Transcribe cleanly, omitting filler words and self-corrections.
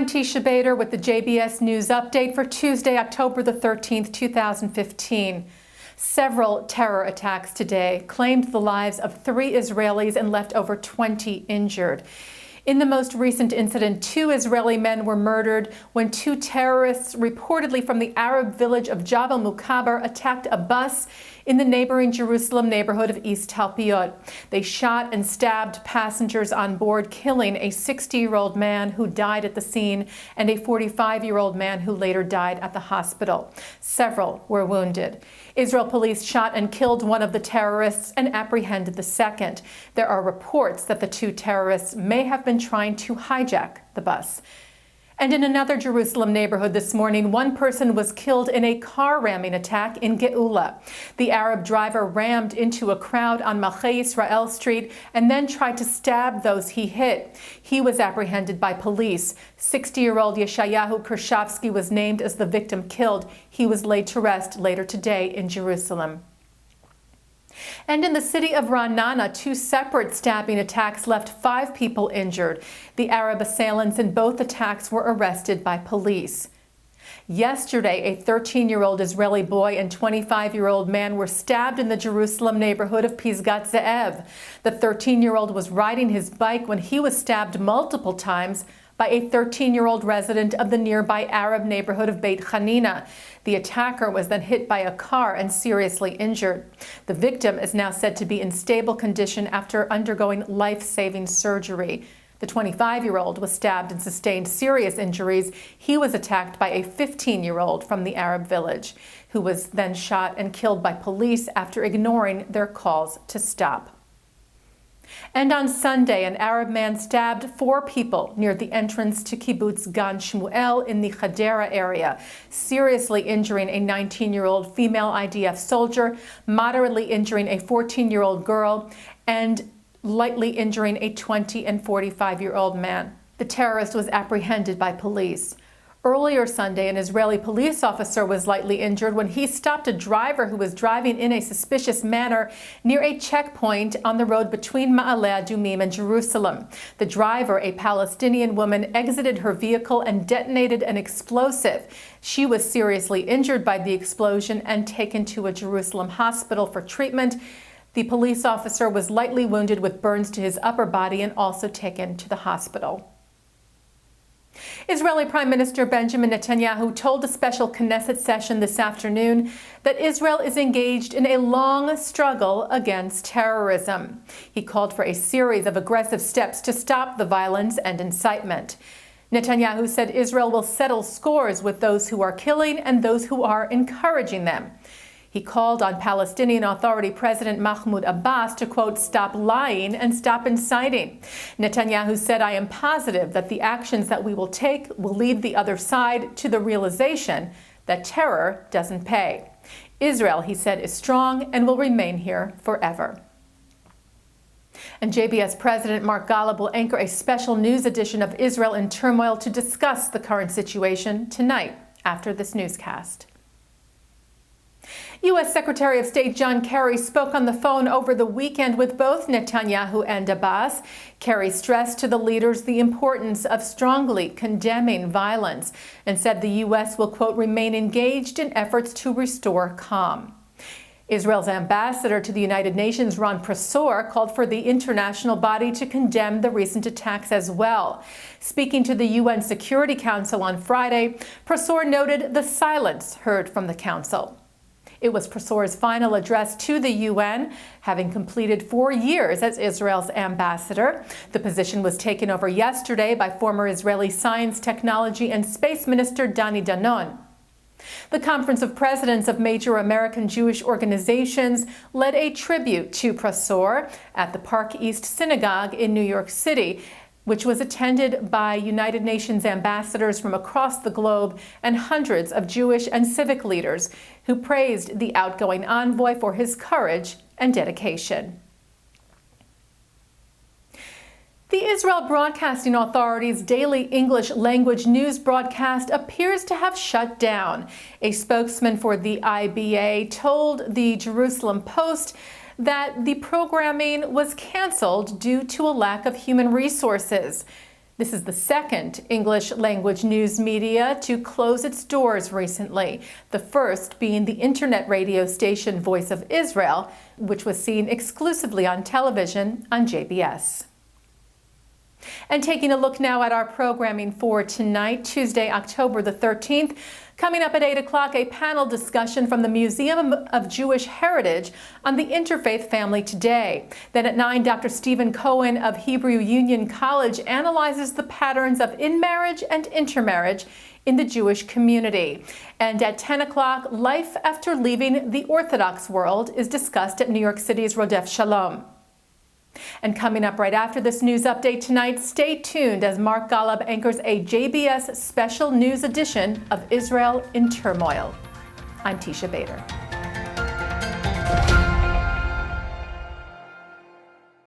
I'm Teisha Bader with the JBS News Update for Tuesday, October the 13th, 2015. Several terror attacks today claimed the lives of 3 Israelis and left over 20 injured. In the most recent incident, 2 Israeli men were murdered when 2 terrorists, reportedly from the Arab village of Jabal Mukaber, attacked a bus in the neighboring Jerusalem neighborhood of East Talpiot. They shot and stabbed passengers on board, killing a 60-year-old man who died at the scene and a 45-year-old man who later died at the hospital. Several were wounded. Israel police shot and killed one of the terrorists and apprehended the second. There are reports that the 2 terrorists may have been trying to hijack the bus. And in another Jerusalem neighborhood this morning, 1 person was killed in a car ramming attack in Geula. The Arab driver rammed into a crowd on Malchei Yisrael Street and then tried to stab those he hit. He was apprehended by police. 60-year-old Yeshayahu Kershavsky was named as the victim killed. He was laid to rest later today in Jerusalem. And in the city of Ra'anana, 2 separate stabbing attacks left 5 people injured. The Arab assailants in both attacks were arrested by police. Yesterday, a 13-year-old Israeli boy and 25-year-old man were stabbed in the Jerusalem neighborhood of Pisgat Ze'ev. The 13-year-old was riding his bike when he was stabbed multiple times by a 13-year-old resident of the nearby Arab neighborhood of Beit Hanina. The attacker was then hit by a car and seriously injured. The victim is now said to be in stable condition after undergoing life-saving surgery. The 25-year-old was stabbed and sustained serious injuries. He was attacked by a 15-year-old from the Arab village, who was then shot and killed by police after ignoring their calls to stop. And on Sunday, an Arab man stabbed 4 people near the entrance to kibbutz Gan Shmuel in the Hadera area, seriously injuring a 19-year-old female IDF soldier, moderately injuring a 14-year-old girl, and lightly injuring a 20 and 45-year-old man. The terrorist was apprehended by police. Earlier Sunday, an Israeli police officer was lightly injured when he stopped a driver who was driving in a suspicious manner near a checkpoint on the road between Ma'aleh Adumim and Jerusalem. The driver, a Palestinian woman, exited her vehicle and detonated an explosive. She was seriously injured by the explosion and taken to a Jerusalem hospital for treatment. The police officer was lightly wounded with burns to his upper body and also taken to the hospital. Israeli Prime Minister Benjamin Netanyahu told a special Knesset session this afternoon that Israel is engaged in a long struggle against terrorism. He called for a series of aggressive steps to stop the violence and incitement. Netanyahu said Israel will settle scores with those who are killing and those who are encouraging them. He called on Palestinian Authority President Mahmoud Abbas to, quote, stop lying and stop inciting. Netanyahu said, I am positive that the actions that we will take will lead the other side to the realization that terror doesn't pay. Israel, he said, is strong and will remain here forever. And JBS President Mark Gallup will anchor a special news edition of Israel in Turmoil to discuss the current situation tonight after this newscast. U.S. Secretary of State John Kerry spoke on the phone over the weekend with both Netanyahu and Abbas. Kerry stressed to the leaders the importance of strongly condemning violence and said the U.S. will, quote, remain engaged in efforts to restore calm. Israel's ambassador to the United Nations, Ron Prosor, called for the international body to condemn the recent attacks as well. Speaking to the UN Security Council on Friday, Prosor noted the silence heard from the Council. It was Prosor's final address to the UN, having completed 4 years as Israel's ambassador. The position was taken over yesterday by former Israeli Science, Technology, and Space Minister Dani Danon. The Conference of Presidents of Major American Jewish Organizations led a tribute to Prosor at the Park East Synagogue in New York City, which was attended by United Nations ambassadors from across the globe and hundreds of Jewish and civic leaders who praised the outgoing envoy for his courage and dedication. The Israel Broadcasting Authority's daily English language news broadcast appears to have shut down. A spokesman for the IBA told the Jerusalem Post that the programming was canceled due to a lack of human resources. This is the second English language news media to close its doors recently, the first being the internet radio station Voice of Israel, which was seen exclusively on television on JBS. And taking a look now at our programming for tonight, Tuesday, October the 13th. Coming up at 8 o'clock, a panel discussion from the Museum of Jewish Heritage on the interfaith family today. Then at 9, Dr. Stephen Cohen of Hebrew Union College analyzes the patterns of in-marriage and intermarriage in the Jewish community. And at 10 o'clock, life after leaving the Orthodox world is discussed at New York City's Rodef Shalom. And coming up right after this news update tonight, stay tuned as Mark Golub anchors a JBS special news edition of Israel in Turmoil. I'm Teisha Bader.